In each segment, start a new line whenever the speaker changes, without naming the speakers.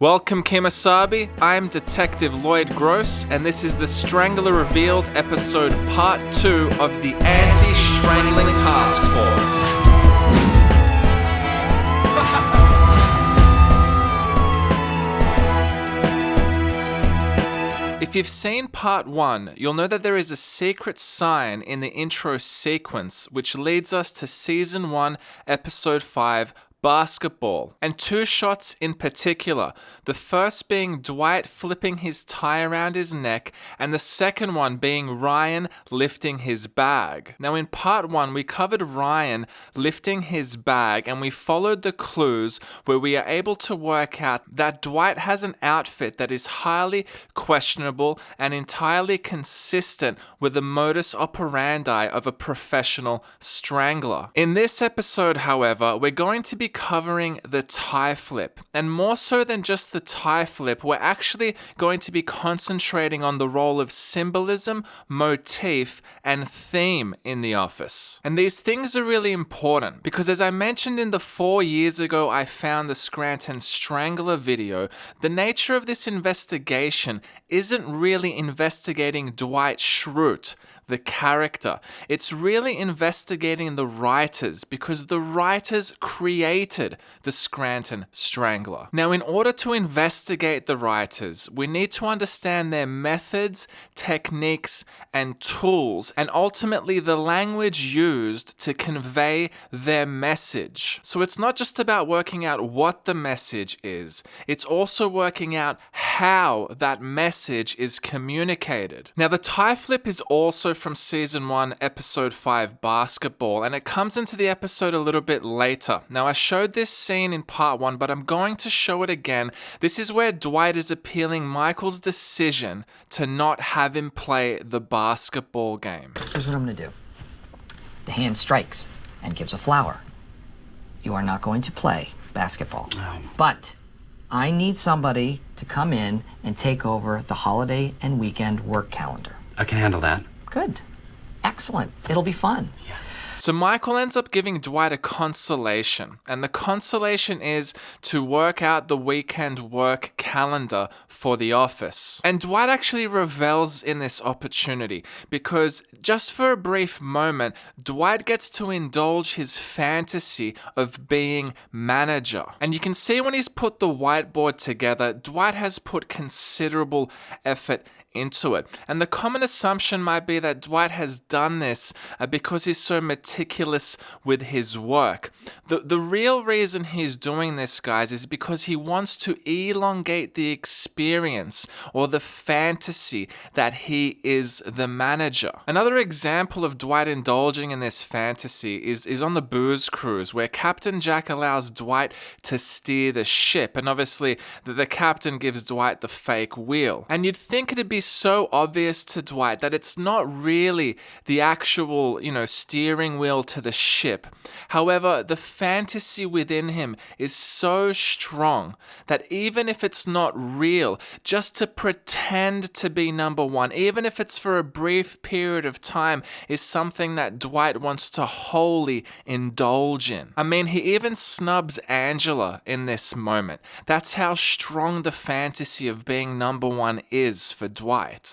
Welcome, Kemosabe. I'm Detective Lloyd Gross, and this is the Strangler Revealed episode part 2 of the Anti-Strangling Task Force. If you've seen part 1, you'll know that there is a secret sign in the intro sequence which leads us to season 1, episode 5, Basketball, and 2 shots in particular, the first being Dwight flipping his tie around his neck, and the second one being Ryan lifting his bag. Now in part 1 we covered Ryan lifting his bag, and we followed the clues where we are able to work out that Dwight has an outfit that is highly questionable and entirely consistent with the modus operandi of a professional strangler. In this episode, however, we're going to be covering the tie flip, and more so than just the tie flip, we're actually going to be concentrating on the role of symbolism, motif, and theme in the office. And these things are really important because, as I mentioned in the 4 years ago I found the Scranton Strangler video, the nature of this investigation isn't really investigating Dwight Schrute, the character. It's really investigating the writers, because the writers created the Scranton Strangler. Now, in order to investigate the writers, we need to understand their methods, techniques, and tools, and ultimately the language used to convey their message. So it's not just about working out what the message is, it's also working out how that message is communicated. Now, the tie flip is also from season 1, episode 5, Basketball, and it comes into the episode a little bit later. Now, I showed this scene in part 1, but I'm going to show it again. This is where Dwight is appealing Michael's decision to not have him play the basketball game.
Here's what I'm going to do. The hand strikes and gives a flower. You are not going to play basketball. But I need somebody to come in and take over the holiday and weekend work calendar.
I can handle that.
Good. Excellent. It'll be fun.
Yeah.
So Michael ends up giving Dwight a consolation, and the consolation is to work out the weekend work calendar for the office. And Dwight actually revels in this opportunity because just for a brief moment, Dwight gets to indulge his fantasy of being manager. And you can see when he's put the whiteboard together, Dwight has put considerable effort into it. And the common assumption might be that Dwight has done this because he's so meticulous with his work. The real reason he's doing this, guys, is because he wants to elongate the experience or the fantasy that he is the manager. Another example of Dwight indulging in this fantasy is on the booze cruise, where Captain Jack allows Dwight to steer the ship, and obviously the captain gives Dwight the fake wheel. And you'd think it'd be so obvious to Dwight that it's not really the actual, steering wheel to the ship. However, the fantasy within him is so strong that even if it's not real, just to pretend to be number one, even if it's for a brief period of time, is something that Dwight wants to wholly indulge in. I mean, he even snubs Angela in this moment. That's how strong the fantasy of being number one is for Dwight.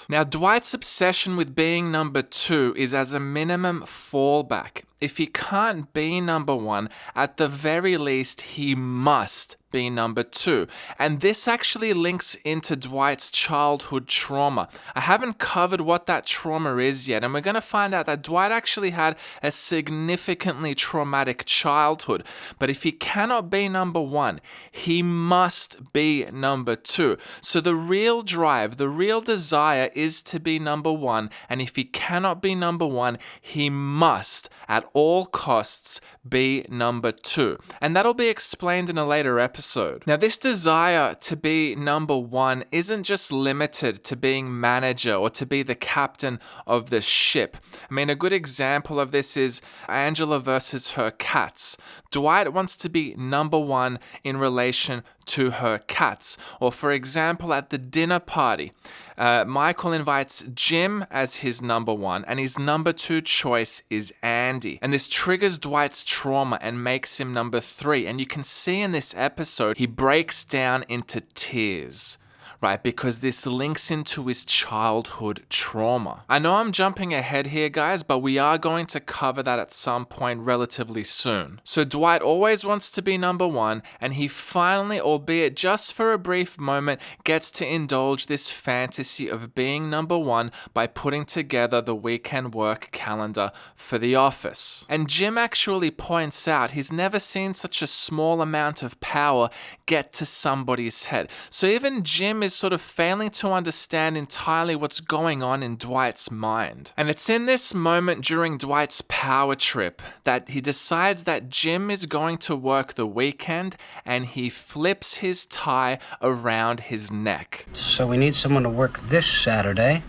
Now, Dwight's obsession with being number 2 is as a minimum fallback. If he can't be number 1, at the very least, he must be number 2. And this actually links into Dwight's childhood trauma. I haven't covered what that trauma is yet, and we're going to find out that Dwight actually had a significantly traumatic childhood. But if he cannot be number 1, he must be number 2. So the real drive, the real desire is to be number 1, and if he cannot be number 1, he must, at all costs, be number 2. And that'll be explained in a later episode. Now, this desire to be number 1 isn't just limited to being manager or to be the captain of the ship. I mean, a good example of this is Angela versus her cats. Dwight wants to be number 1 in relation to her cats. Or for example, at the dinner party, Michael invites Jim as his number one, and his number two choice is Andy. And this triggers Dwight's trauma and makes him number three. And you can see in this episode, he breaks down into tears. Right, because this links into his childhood trauma. I know I'm jumping ahead here, guys, but we are going to cover that at some point relatively soon. So Dwight always wants to be number one, and he finally, albeit just for a brief moment, gets to indulge this fantasy of being number one by putting together the weekend work calendar for the office. And Jim actually points out he's never seen such a small amount of power get to somebody's head. So even Jim is sort of failing to understand entirely what's going on in Dwight's mind. And it's in this moment during Dwight's power trip that he decides that Jim is going to work the weekend, and he flips his tie around his neck.
So we need someone to work this Saturday,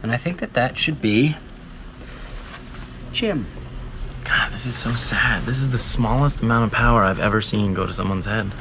and I think that should be Jim.
God, this is so sad. This is the smallest amount of power I've ever seen go to someone's head.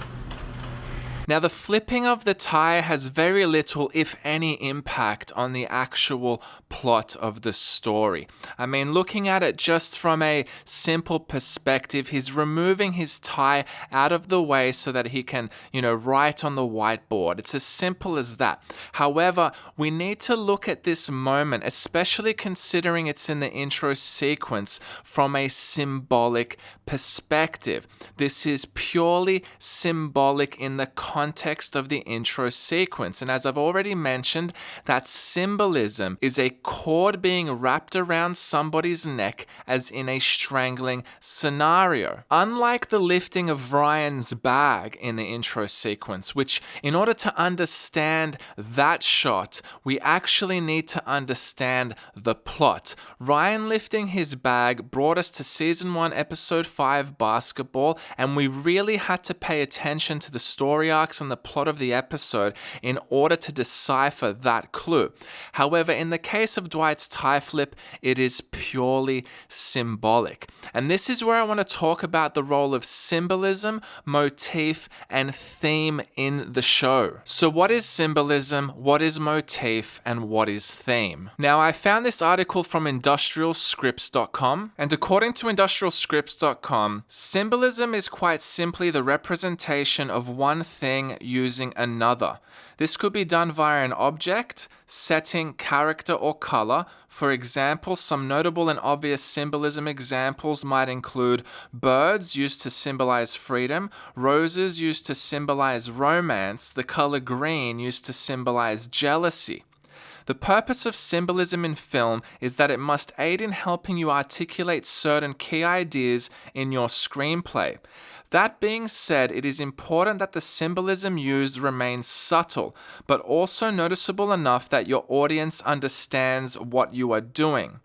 Now, the flipping of the tie has very little, if any, impact on the actual plot of the story. I mean, looking at it just from a simple perspective, he's removing his tie out of the way so that he can, write on the whiteboard. It's as simple as that. However, we need to look at this moment, especially considering it's in the intro sequence, from a symbolic perspective. This is purely symbolic in the context of the intro sequence. And as I've already mentioned, that symbolism is a cord being wrapped around somebody's neck as in a strangling scenario. Unlike the lifting of Ryan's bag in the intro sequence, which in order to understand that shot, we actually need to understand the plot. Ryan lifting his bag brought us to season 1, episode 5 basketball, and we really had to pay attention to the story arcs and the plot of the episode in order to decipher that clue. However, in the case of Dwight's tie flip, it is purely symbolic. And this is where I want to talk about the role of symbolism, motif, and theme in the show. So what is symbolism, what is motif, and what is theme? Now, I found this article from industrialscripts.com, and according to industrialscripts.com, symbolism is quite simply the representation of one thing using another. This could be done via an object, setting, character, or color. For example, some notable and obvious symbolism examples might include birds used to symbolize freedom, roses used to symbolize romance, the color green used to symbolize jealousy. The purpose of symbolism in film is that it must aid in helping you articulate certain key ideas in your screenplay. That being said, it is important that the symbolism used remains subtle, but also noticeable enough that your audience understands what you are doing.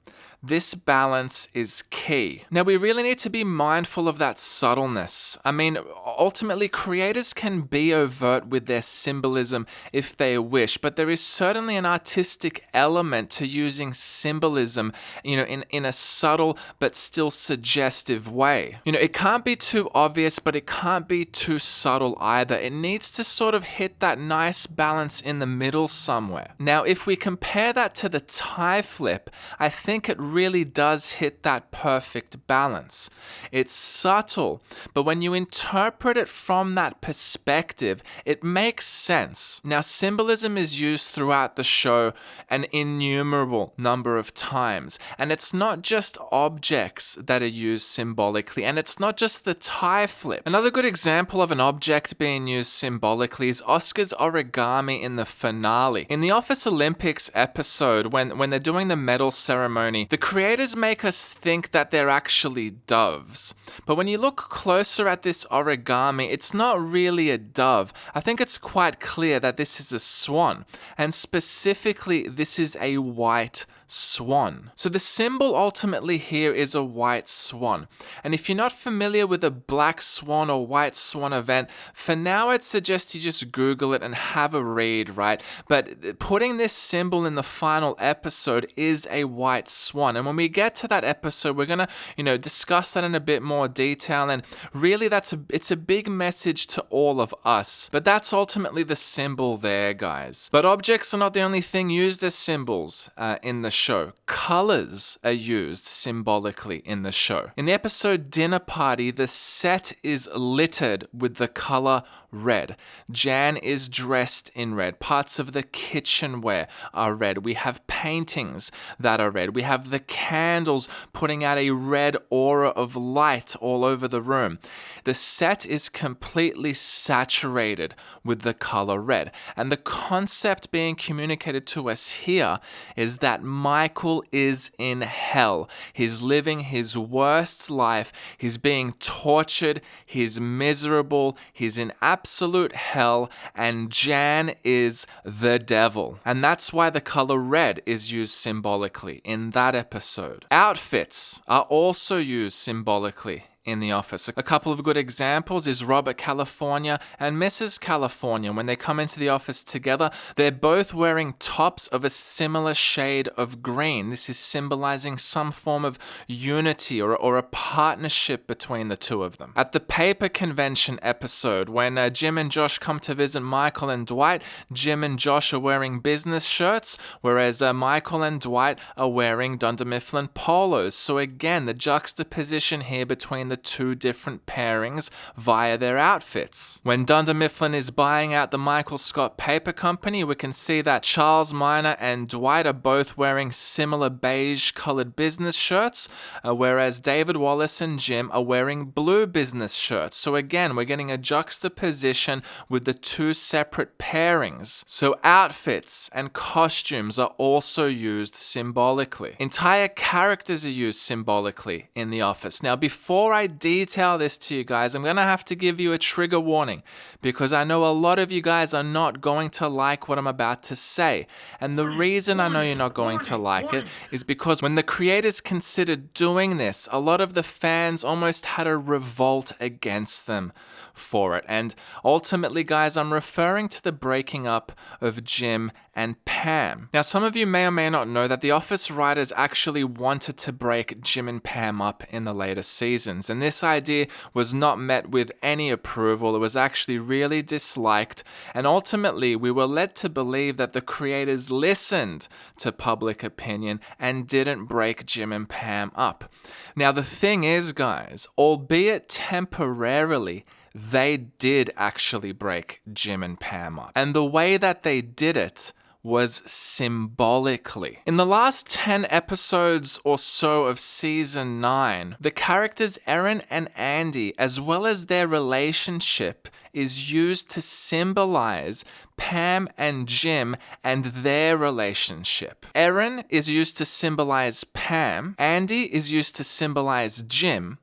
This balance is key. Now, we really need to be mindful of that subtleness. I mean, ultimately, creators can be overt with their symbolism if they wish, but there is certainly an artistic element to using symbolism, in a subtle but still suggestive way. It can't be too obvious, but it can't be too subtle either. It needs to sort of hit that nice balance in the middle somewhere. Now, if we compare that to the tie flip, I think it really does hit that perfect balance. It's subtle, but when you interpret it from that perspective, it makes sense. Now, symbolism is used throughout the show an innumerable number of times, and it's not just objects that are used symbolically, and it's not just the tie flip. Another good example of an object being used symbolically is Oscar's origami in the finale. In the Office Olympics episode, when they're doing the medal ceremony, the creators make us think that they're actually doves. But when you look closer at this origami, it's not really a dove. I think it's quite clear that this is a swan. And specifically, this is a white swan. So the symbol ultimately here is a white swan. And if you're not familiar with a black swan or white swan event, for now I'd suggest you just Google it and have a read, right? But putting this symbol in the final episode is a white swan. And when we get to that episode, we're going to, discuss that in a bit more detail. And really it's a big message to all of us. But that's ultimately the symbol there, guys. But objects are not the only thing used as symbols in the show. Colors are used symbolically in the show. In the episode Dinner Party, the set is littered with the color red. Jan is dressed in red. Parts of the kitchenware are red. We have paintings that are red. We have the candles putting out a red aura of light all over the room. The set is completely saturated with the color red. And the concept being communicated to us here is that Michael is in hell. He's living his worst life. He's being tortured. He's miserable. He's in absolute hell. And Jan is the devil. And that's why the color red is used symbolically in that episode. Outfits are also used symbolically in The Office. A couple of good examples is Robert California and Mrs. California. When they come into the office together, they're both wearing tops of a similar shade of green. This is symbolizing some form of unity or a partnership between the two of them. At the paper convention episode, when Jim and Josh come to visit Michael and Dwight, Jim and Josh are wearing business shirts, whereas Michael and Dwight are wearing Dunder Mifflin polos. So again, the juxtaposition here between the two different pairings via their outfits. When Dunder Mifflin is buying out the Michael Scott Paper Company, we can see that Charles Minor and Dwight are both wearing similar beige colored business shirts, whereas David Wallace and Jim are wearing blue business shirts. So again, we're getting a juxtaposition with the two separate pairings. So outfits and costumes are also used symbolically. Entire characters are used symbolically in The Office. Now, before I detail this to you guys, I'm going to have to give you a trigger warning because I know a lot of you guys are not going to like what I'm about to say. And the reason I know you're not going to like it is because when the creators considered doing this, a lot of the fans almost had a revolt against them for it. And ultimately, guys, I'm referring to the breaking up of Jim and Pam. Now, some of you may or may not know that the Office writers actually wanted to break Jim and Pam up in the later seasons, and this idea was not met with any approval. It was actually really disliked, and ultimately we were led to believe that the creators listened to public opinion and didn't break Jim and Pam up. Now, the thing is, guys, albeit temporarily, they did actually break Jim and Pam up. And the way that they did it was symbolically. In the last 10 episodes or so of season 9, the characters Erin and Andy, as well as their relationship, is used to symbolize Pam and Jim and their relationship. Erin is used to symbolize Pam, Andy is used to symbolize Jim,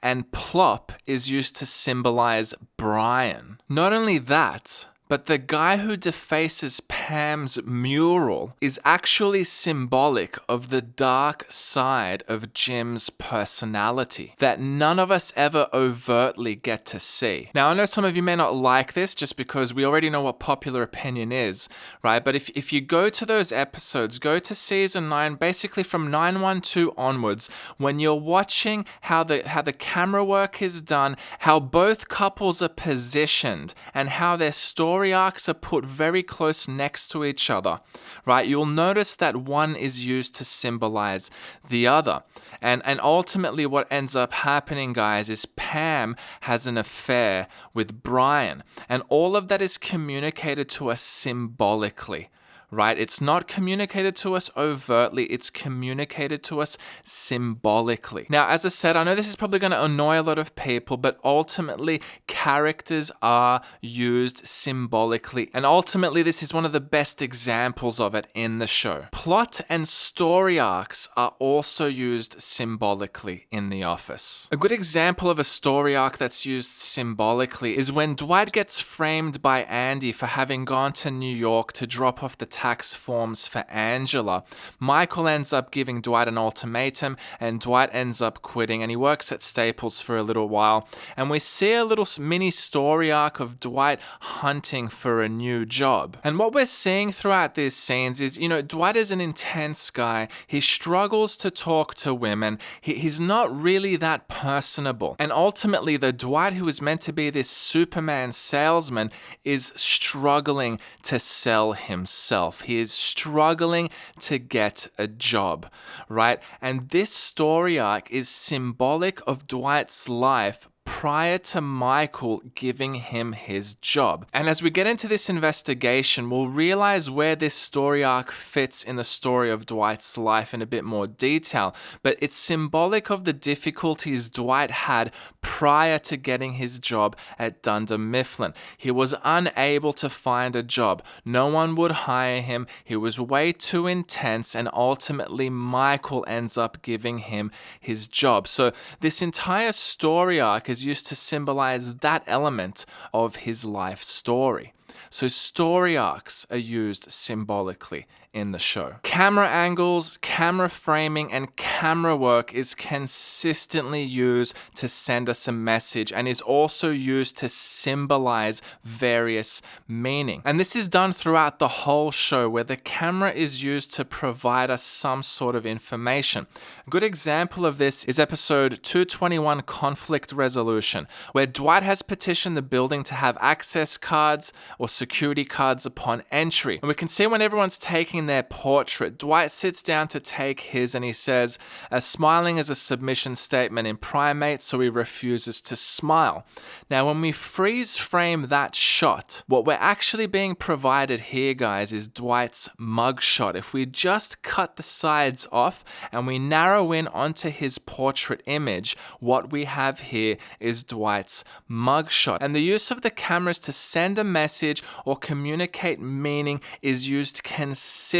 and Plop is used to symbolize Brian. Not only that, but the guy who defaces Pam's mural is actually symbolic of the dark side of Jim's personality that none of us ever overtly get to see. Now, I know some of you may not like this just because we already know what popular opinion is, right? But if you go to those episodes, go to season 9, basically from 912 onwards, when you're watching how the camera work is done, how both couples are positioned, and how their story arcs are put very close next to each other, right? You'll notice that one is used to symbolize the other. And ultimately what ends up happening, guys, is Pam has an affair with Brian. And all of that is communicated to us symbolically. Right? It's not communicated to us overtly, it's communicated to us symbolically. Now, as I said, I know this is probably going to annoy a lot of people, but ultimately, characters are used symbolically. And ultimately, this is one of the best examples of it in the show. Plot and story arcs are also used symbolically in The Office. A good example of a story arc that's used symbolically is when Dwight gets framed by Andy for having gone to New York to drop off the tax forms for Angela. Michael ends up giving Dwight an ultimatum, and Dwight ends up quitting, and he works at Staples for a little while. And we see a little mini story arc of Dwight hunting for a new job. And what we're seeing throughout these scenes is, Dwight is an intense guy. He struggles to talk to women. He's not really that personable. And ultimately, the Dwight who is meant to be this Superman salesman is struggling to sell himself. He is struggling to get a job, right? And this story arc is symbolic of Dwight's life prior to Michael giving him his job. And as we get into this investigation, we'll realize where this story arc fits in the story of Dwight's life in a bit more detail. But it's symbolic of the difficulties Dwight had prior to getting his job at Dunder Mifflin. He was unable to find a job. No one would hire him. He was way too intense, and ultimately Michael ends up giving him his job. So this entire story arc is used to symbolize that element of his life story. So story arcs are used symbolically in the show. Camera angles, camera framing, and camera work is consistently used to send us a message and is also used to symbolize various meaning. And this is done throughout the whole show, where the camera is used to provide us some sort of information. A good example of this is episode 221, Conflict Resolution, where Dwight has petitioned the building to have access cards or security cards upon entry. And we can see when everyone's taking their portrait, Dwight sits down to take his and he says, smiling is a submission statement in primate, so he refuses to smile. Now, when we freeze frame that shot, what we're actually being provided here, guys, is Dwight's mugshot. If we just cut the sides off and we narrow in onto his portrait image, what we have here is Dwight's mugshot. And the use of the cameras to send a message or communicate meaning is used consistently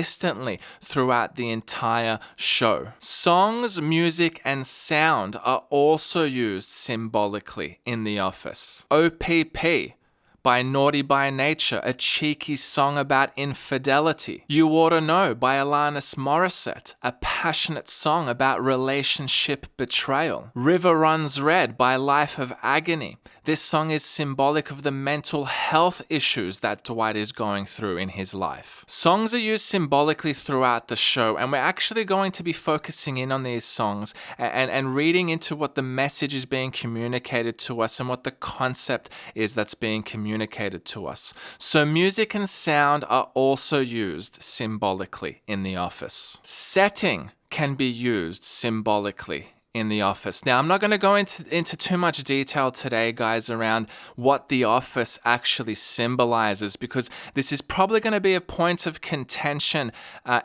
throughout the entire show. Songs, music, and sound are also used symbolically in The Office. OPP by Naughty by Nature, a cheeky song about infidelity. You Oughta Know by Alanis Morissette, a passionate song about relationship betrayal. River Runs Red by Life of Agony. This song is symbolic of the mental health issues that Dwight is going through in his life. Songs are used symbolically throughout the show, and we're actually going to be focusing in on these songs and reading into what the message is being communicated to us and what the concept is that's being communicated to us. So music and sound are also used symbolically in The Office. Setting can be used symbolically in The Office. Now, I'm not going to go into too much detail today, guys, around what The Office actually symbolizes, because this is probably going to be a point of contention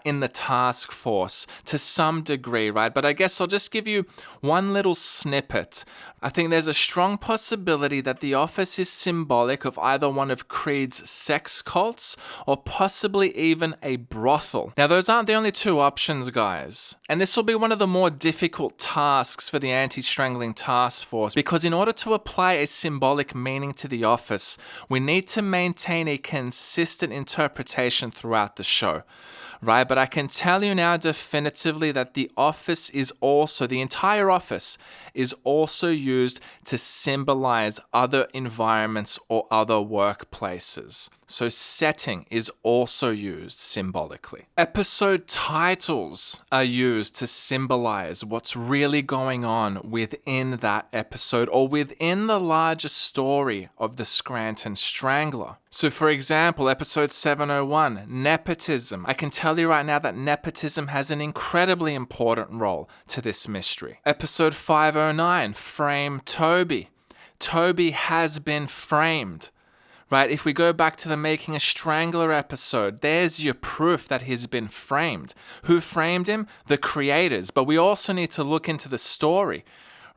in the task force to some degree, right? But I guess I'll just give you one little snippet. I think there's a strong possibility that The Office is symbolic of either one of Creed's sex cults or possibly even a brothel. Now, those aren't the only two options, guys. And this will be one of the more difficult tasks for the anti-strangling task force, because in order to apply a symbolic meaning to The Office, we need to maintain a consistent interpretation throughout the show, right? But I can tell you now definitively that The Office is also, the entire Office is also used to symbolize other environments or other workplaces. So setting is also used symbolically. Episode titles are used to symbolize what's really going on within that episode or within the larger story of the Scranton Strangler. So for example, episode 701, Nepotism. I can tell you right now that nepotism has an incredibly important role to this mystery. Episode 509, Frame Toby. Toby has been framed. Right, if we go back to the Making a Strangler episode, there's your proof that he's been framed. Who framed him? The creators. But we also need to look into the story,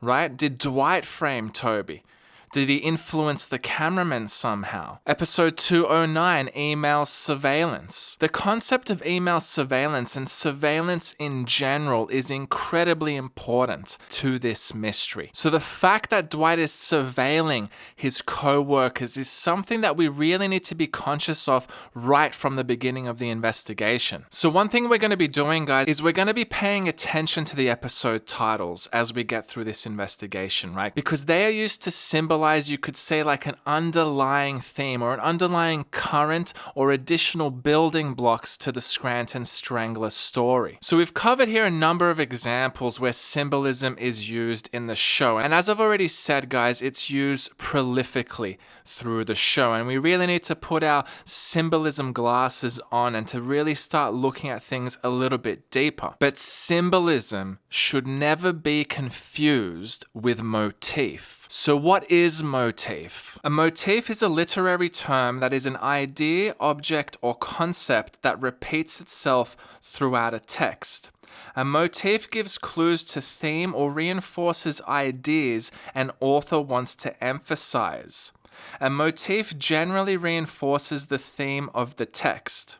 right? Did Dwight frame Toby? Did he influence the cameraman somehow? Episode 209, email surveillance. The concept of email surveillance and surveillance in general is incredibly important to this mystery. So the fact that Dwight is surveilling his co-workers is something that we really need to be conscious of right from the beginning of the investigation. So one thing we're going to be doing, guys, is we're going to be paying attention to the episode titles as we get through this investigation, right? Because they are used to symbolize, you could say, like an underlying theme or an underlying current or additional building blocks to the Scranton Strangler story. So we've covered here a number of examples where symbolism is used in the show. And as I've already said, guys, it's used prolifically through the show. And we really need to put our symbolism glasses on and to really start looking at things a little bit deeper. But symbolism should never be confused with motif. So what is motif? A motif is a literary term that is an idea, object, or concept that repeats itself throughout a text. A motif gives clues to theme or reinforces ideas an author wants to emphasize. A motif generally reinforces the theme of the text.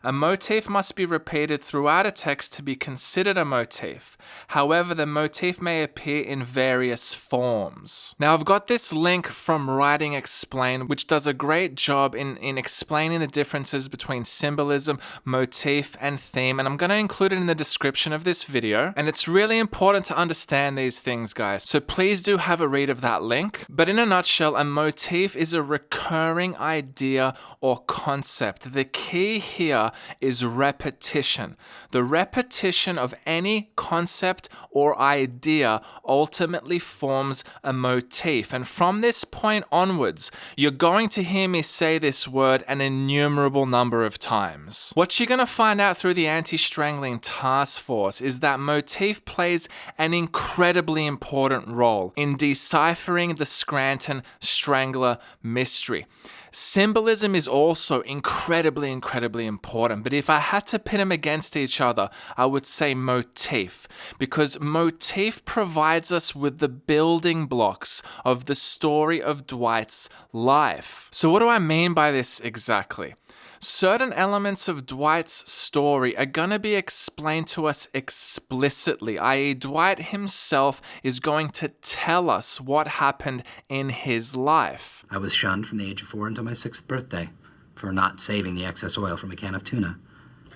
A motif must be repeated throughout a text to be considered a motif. However, the motif may appear in various forms. Now, I've got this link from Writing Explained, which does a great job in explaining the differences between symbolism, motif, and theme, and I'm going to include it in the description of this video. And it's really important to understand these things, guys, so please do have a read of that link. But in a nutshell, a motif is a recurring idea or concept. The key here is repetition. The repetition of any concept or idea ultimately forms a motif. And from this point onwards, you're going to hear me say this word an innumerable number of times. What you're going to find out through the Anti-Strangling Task Force is that motif plays an incredibly important role in deciphering the Scranton Strangler mystery. Symbolism is also incredibly important, but if I had to pit them against each other, I would say motif, because motif provides us with the building blocks of the story of Dwight's life. So what do I mean by this exactly? Certain elements of Dwight's story are going to be explained to us explicitly, i.e. Dwight himself is going to tell us what happened in his life.
I was shunned from the age of 4 until my 6th birthday for not saving the excess oil from a can of tuna.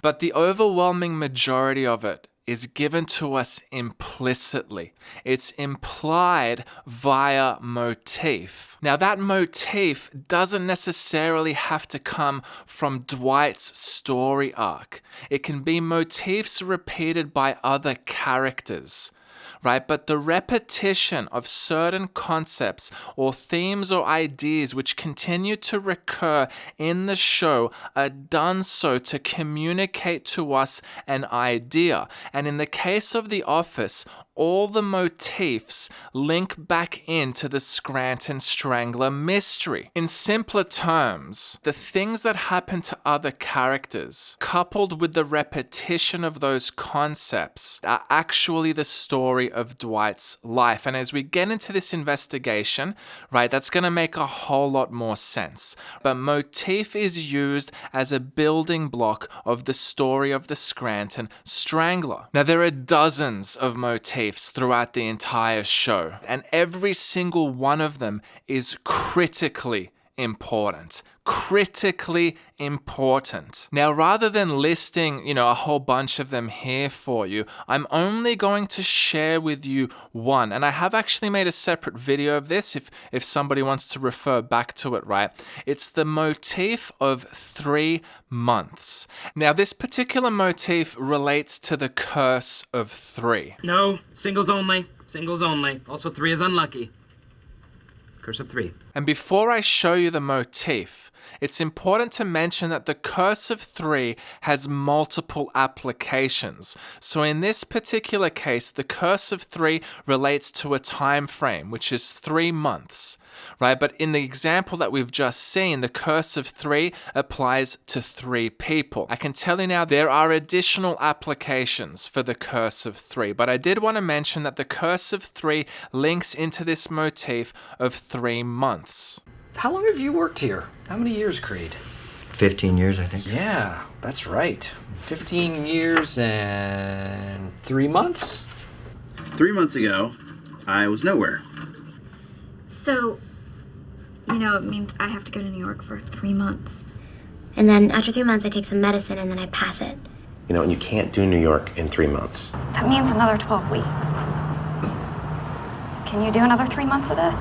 But the overwhelming majority of it is given to us implicitly. It's implied via motif. Now, that motif doesn't necessarily have to come from Dwight's story arc. It can be motifs repeated by other characters, right? But the repetition of certain concepts or themes or ideas which continue to recur in the show are done so to communicate to us an idea. And in the case of The Office, all the motifs link back into the Scranton Strangler mystery. In simpler terms, the things that happen to other characters, coupled with the repetition of those concepts, are actually the story of Dwight's life. And as we get into this investigation, right, that's going to make a whole lot more sense. But motif is used as a building block of the story of the Scranton Strangler. Now, there are dozens of motifs throughout the entire show, and every single one of them is critically important. Critically important. Now, rather than listing, a whole bunch of them here for you, I'm only going to share with you one. And I have actually made a separate video of this if somebody wants to refer back to it, right? It's the motif of 3 months. Now, this particular motif relates to the curse of 3.
No, singles only. Singles only. Also, 3 is unlucky. Curse of 3.
And before I show you the motif, it's important to mention that the curse of 3 has multiple applications. So in this particular case, the curse of 3 relates to a time frame, which is 3 months. right? But in the example that we've just seen, the curse of 3 applies to 3 people. I can tell you now there are additional applications for the curse of 3, but I did want to mention that the curse of 3 links into this motif of 3 months.
How long have you worked here? How many years, Creed?
15 years, I think.
Yeah, that's right. 15 years and 3 months?
3 months ago, I was nowhere.
So, it means I have to go to New York for 3 months.
And then after 3 months, I take some medicine and then I pass it.
And you can't do New York in 3 months.
That means another 12 weeks. Can you do another 3 months of this?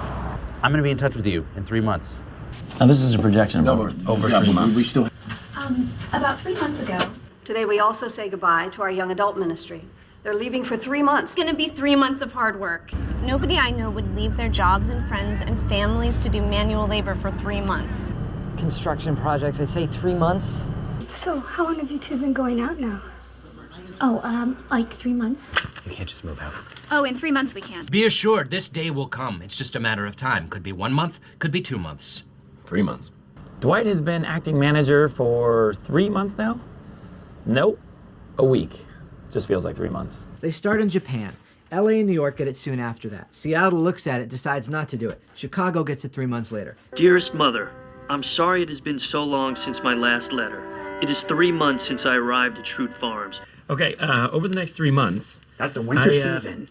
I'm gonna be in touch with you in 3 months.
Now this is a projection of over 3 months.
We still
About 3 months ago.
Today we also say goodbye to our young adult ministry. They're leaving for 3 months.
It's gonna be 3 months of hard work. Nobody I know would leave their jobs and friends and families to do manual labor for 3 months.
Construction projects, they say 3 months.
So, how long have you two been going out now? Oh, like 3 months.
You can't just move out.
Oh, in 3 months we can't.
Be assured, this day will come. It's just a matter of time. Could be 1 month, could be 2 months.
3 months. Dwight has been acting manager for 3 months now? Nope. A week. Just feels like 3 months.
They start in Japan. LA and New York get it soon after that. Seattle looks at it, decides not to do it. Chicago gets it 3 months later.
Dearest Mother, I'm sorry it has been so long since my last letter. It is 3 months since I arrived at Schrute Farms.
Okay, over the next 3 months...
That's the winter season.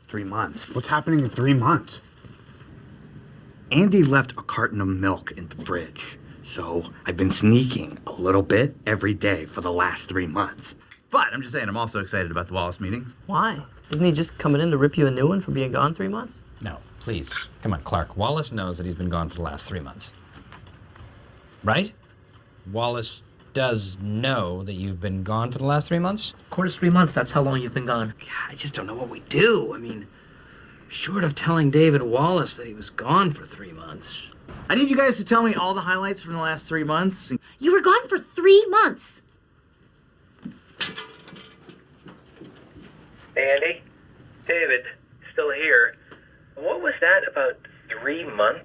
3 months.
What's happening in 3 months?
Andy left a carton of milk in the fridge. So I've been sneaking a little bit every day for the last 3 months. But I'm just saying, I'm also excited about the Wallace meeting.
Why? Isn't he just coming in to rip you a new one for being gone 3 months?
No, please. Come on, Clark. Wallace knows that he's been gone for the last 3 months. Right? Wallace does know that you've been gone for the last 3 months?
Of course, 3 months, that's how long you've been gone.
God, I just don't know what we do. I mean, short of telling David Wallace that he was gone for 3 months.
I need you guys to tell me all the highlights from the last 3 months.
You were gone for 3 months.
Hey, Andy. David, still here. What was that about 3 months?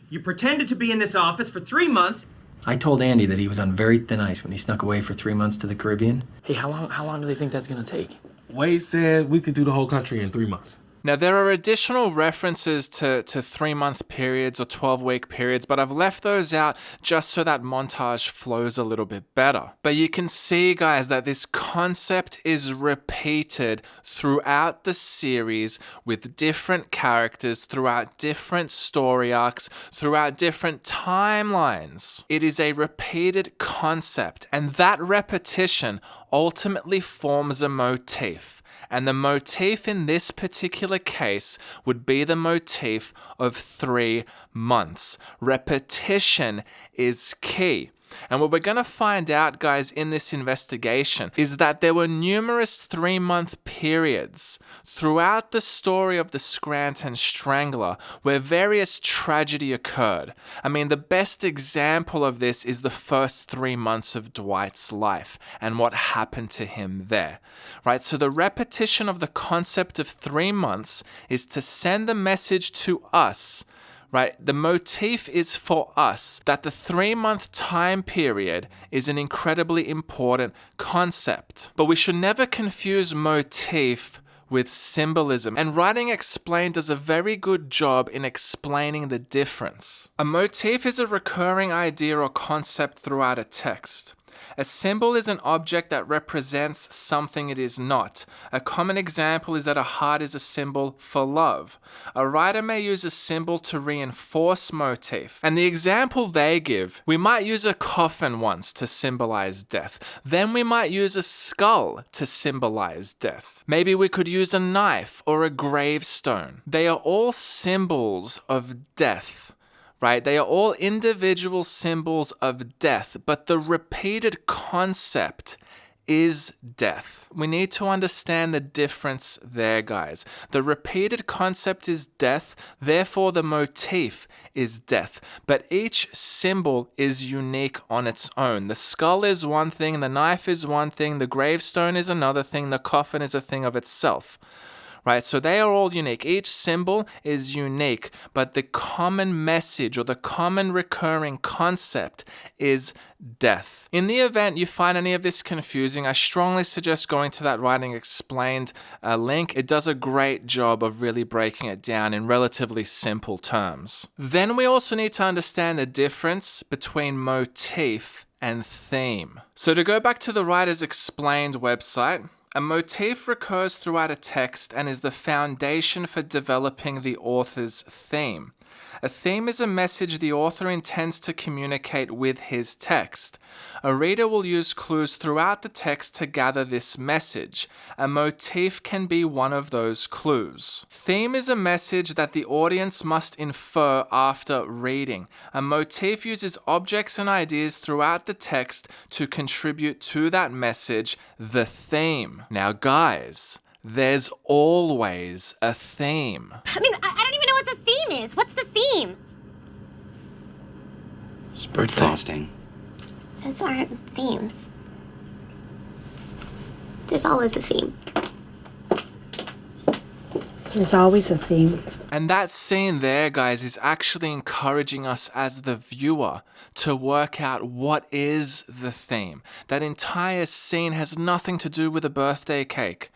You pretended to be in this office for 3 months.
I told Andy that he was on very thin ice when he snuck away for 3 months to the Caribbean.
Hey, how long do they think that's gonna take?
Wade said we could do the whole country in 3 months.
Now, there are additional references to 3-month periods or 12-week periods, but I've left those out just so that montage flows a little bit better. But you can see, guys, that this concept is repeated throughout the series with different characters, throughout different story arcs, throughout different timelines. It is a repeated concept, and that repetition ultimately forms a motif. And the motif in this particular case would be the motif of 3 months. Repetition is key. And what we're going to find out, guys, in this investigation is that there were numerous 3-month periods throughout the story of the Scranton Strangler where various tragedy occurred. I mean, the best example of this is the first 3 months of Dwight's life and what happened to him there, right? So the repetition of the concept of 3 months is to send the message to us, right? The motif is for us that the 3-month time period is an incredibly important concept. But we should never confuse motif with symbolism. And Writing Explained does a very good job in explaining the difference. A motif is a recurring idea or concept throughout a text. A symbol is an object that represents something it is not. A common example is that a heart is a symbol for love. A writer may use a symbol to reinforce motif. And the example they give, we might use a coffin once to symbolize death. Then we might use a skull to symbolize death. Maybe we could use a knife or a gravestone. They are all symbols of death. Right? They are all individual symbols of death, but the repeated concept is death. We need to understand the difference there, guys. The repeated concept is death, therefore the motif is death. But each symbol is unique on its own. The skull is one thing, the knife is one thing, the gravestone is another thing, the coffin is a thing of itself. right? So they are all unique. Each symbol is unique, but the common message or the common recurring concept is death. In the event you find any of this confusing, I strongly suggest going to that Writing Explained link. It does a great job of really breaking it down in relatively simple terms. Then we also need to understand the difference between motif and theme. So to go back to the Writers Explained website, a motif recurs throughout a text and is the foundation for developing the author's theme. A theme is a message the author intends to communicate with his text. A reader will use clues throughout the text to gather this message. A motif can be one of those clues. Theme is a message that the audience must infer after reading. A motif uses objects and ideas throughout the text to contribute to that message, the theme. Now guys, there's always a theme.
I mean, I don't even know what the theme is. What's the theme?
It's bird frosting.
Those aren't themes. There's always a theme.
There's always a theme.
And that scene there, guys, is actually encouraging us as the viewer to work out what is the theme. That entire scene has nothing to do with a birthday cake.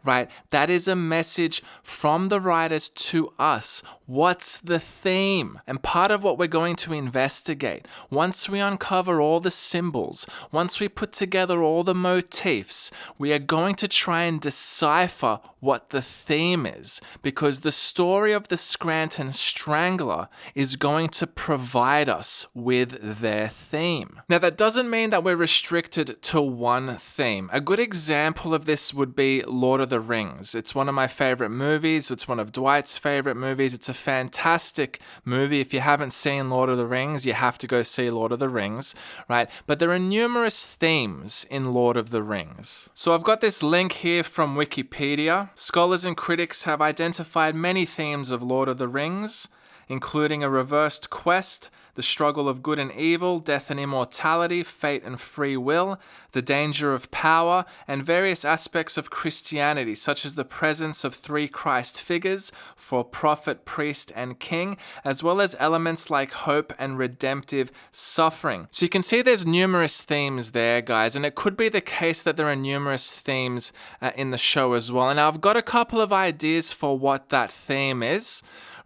Right? That is a message from the writers to us. What's the theme? And part of what we're going to investigate, once we uncover all the symbols, once we put together all the motifs, we are going to try and decipher what the theme is, because the story of the Scranton Strangler is going to provide us with their theme. Now, that doesn't mean that we're restricted to one theme. A good example of this would be Lord of the Rings. It's one of my favorite movies. It's one of Dwight's favorite movies. It's a fantastic movie. If you haven't seen Lord of the Rings, you have to go see Lord of the Rings, right? But there are numerous themes in Lord of the Rings. So I've got this link here from Wikipedia. Scholars and critics have identified many themes of Lord of the Rings, including a reversed quest, the struggle of good and evil, death and immortality, fate and free will, the danger of power, and various aspects of Christianity, such as the presence of three Christ figures for prophet, priest, and king, as well as elements like hope and redemptive suffering. So you can see there's numerous themes there, guys, and it could be the case that there are numerous themes in the show as well. And I've got a couple of ideas for what that theme is.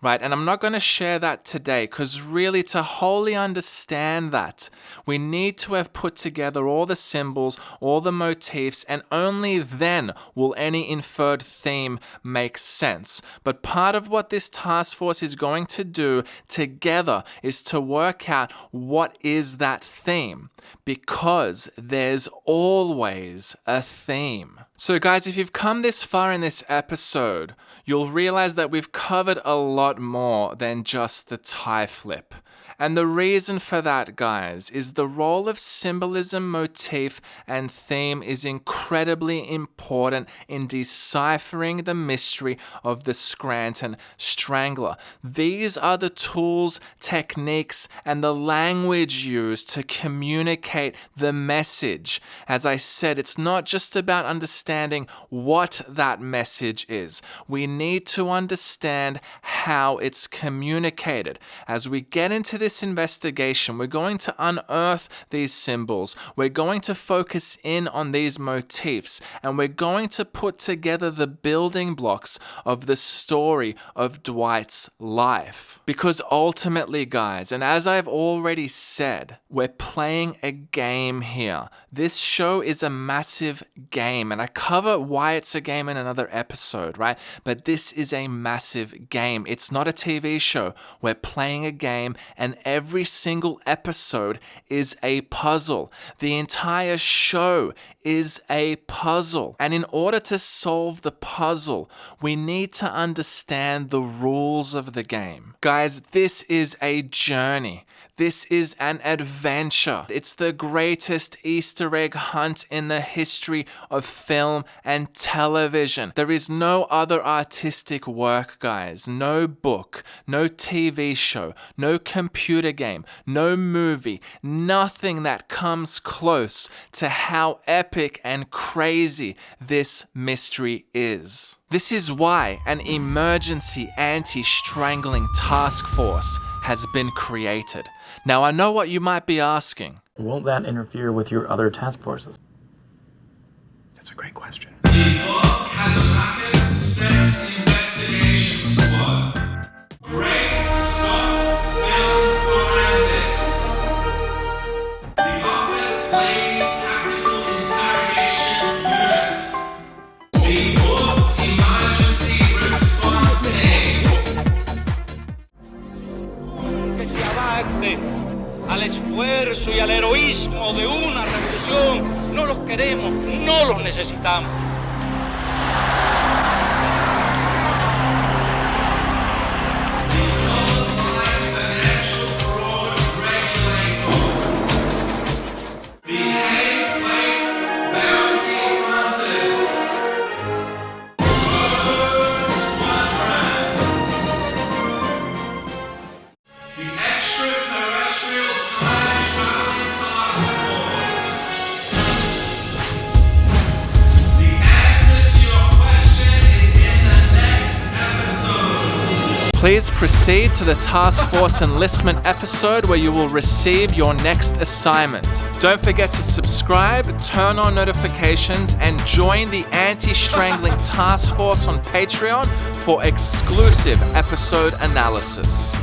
Right, and I'm not going to share that today, because really to wholly understand that, we need to have put together all the symbols, all the motifs, and only then will any inferred theme make sense. But part of what this task force is going to do together is to work out what is that theme, because there's always a theme. So guys, if you've come this far in this episode, you'll realize that we've covered a lot more than just the tie flip. And the reason for that, guys, is the role of symbolism, motif, and theme is incredibly important in deciphering the mystery of the Scranton Strangler. These are the tools, techniques, and the language used to communicate the message. As I said, it's not just about understanding what that message is. We need to understand how it's communicated. As we get into this investigation, we're going to unearth these symbols, we're going to focus in on these motifs, and we're going to put together the building blocks of the story of Dwight's life. Because ultimately, guys, and as I've already said, we're playing a game here. This show is a massive game, and I cover why it's a game in another episode, right? But this is a massive game. It's not a TV show. We're playing a game, and every single episode is a puzzle. The entire show is a puzzle. And in order to solve the puzzle, we need to understand the rules of the game. Guys, this is a journey. This is an adventure. It's the greatest Easter egg hunt in the history of film and television. There is no other artistic work, guys. No book, no TV show, no computer game, no movie, nothing that comes close to how epic and crazy this mystery is. This is why an emergency anti-strangling task force has been created. Now, I know what you might be asking.
Won't that interfere with your other task forces?
That's a great question.
Sex Investigation Squad. Great Scott Film Forensics. The Office Ladies Tactical Interrogation Unit. The Book Emergency Response Team.
Que se avance al esfuerzo y al heroísmo de una revolución. No los queremos, no los necesitamos.
Please proceed to the Task Force Enlistment episode where you will receive your next assignment. Don't forget to subscribe, turn on notifications, and join the Anti-Strangling Task Force on Patreon for exclusive episode analysis.